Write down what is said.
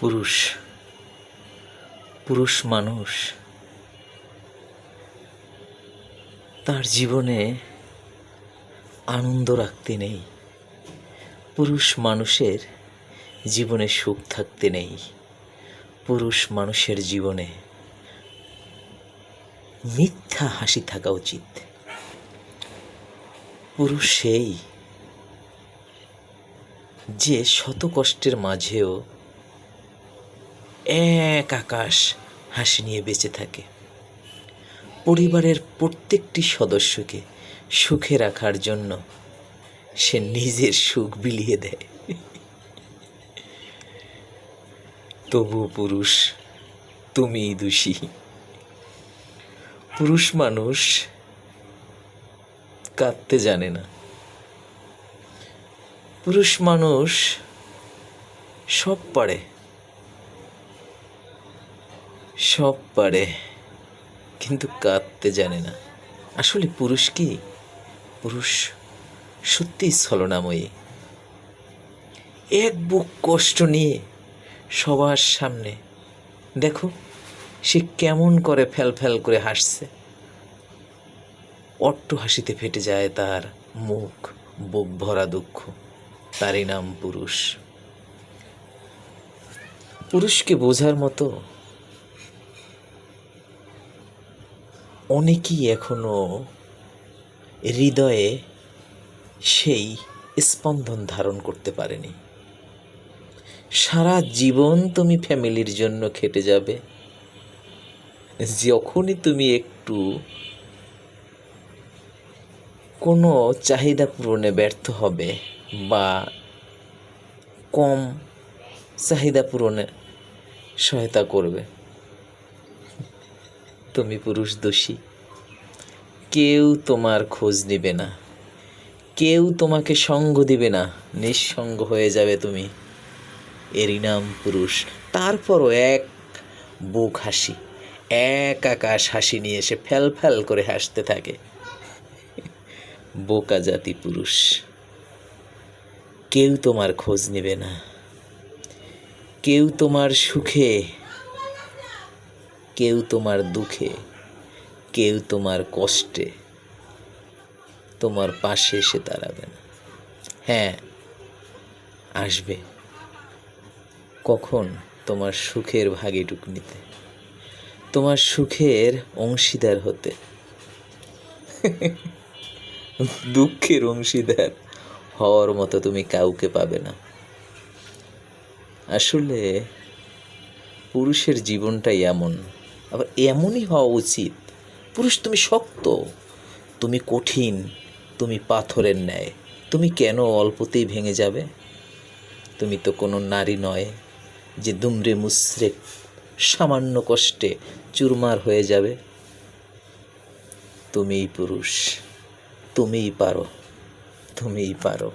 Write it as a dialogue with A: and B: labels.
A: পুরুষ পুরুষ মানুষ তার জীবনে আনন্দ রাখতে নেই। পুরুষ মানুষের জীবনে সুখ থাকতে নেই। পুরুষ মানুষের জীবনে মিথ্যা হাসি থাকা উচিত। পুরুষ সেই যে শত কষ্টের মাঝেও এক আকাশ হাসি নিয়ে বেঁচে থাকে। পরিবারের প্রত্যেকটি সদস্যকে সুখে রাখার জন্য সে নিজের সুখ বিলিয়ে দেয়। তবু পুরুষ তুমিই দোষী। পুরুষ মানুষ কাঁদতে জানে না। পুরুষ মানুষ সব পারে কিন্তু কাঁদতে জানে না। আসলে পুরুষ কি? পুরুষ সত্যিই ছলনাময়ী। এক বুক কষ্ট নিয়ে সবার সামনে দেখো সে কেমন করে ফ্যাল করে হাসছে। অট্ট হাসিতে ফেটে যায় তার মুখ, বুক ভরা দুঃখ। তারই নাম পুরুষ। পুরুষকে বোঝার মতো অনেকেই এখনো হৃদয়ে সেই স্পন্দন ধারণ করতে পারেনি। সারা জীবন তুমি ফ্যামিলির জন্য খেটে যাবে, যখনই তুমি একটু কোনো চাহিদা পূরণে ব্যর্থ হবে বা কম চাহিদা পূরণে সহায়তা করবে, তুমি পুরুষ দোষী। কেউ তোমার খোঁজ নেবে না, কেউ তোমাকে সঙ্গ দিবে না, নিঃসঙ্গ হয়ে যাবে তুমি। এরই নাম পুরুষ। তারপরও এক বুক হাসি, এক আকাশ হাসি নিয়ে এসে ফ্যাল করে হাসতে থাকে। বোকা জাতি পুরুষ। কেউ তোমার খোঁজ নেবে না, কেউ তোমার সুখে, কেউ তোমার দুঃখে, কেউ তোমার কষ্টে তোমার পাশে এসে দাঁড়াবে না। হ্যাঁ, আসবে কখন? তোমার সুখের ভাগিটুক নিতে, তোমার সুখের অংশীদার হতে। দুঃখের অংশীদার হওয়ার মতো তুমি কাউকে পাবে না। আসলে পুরুষের জীবনটাই এমন, আবার এমনই হওয়া উচিত। পুরুষ তুমি শক্ত, তুমি কঠিন, তুমি পাথরের ন্যায়। তুমি কেন অল্পতেই ভেঙে যাবে? তুমি তো কোনো নারী নয় যে দুমড়ে মুচড়ে সামান্য কষ্টে চুরমার হয়ে যাবে। তুমিই পুরুষ, তুমিই পারো, তুমিই পারো।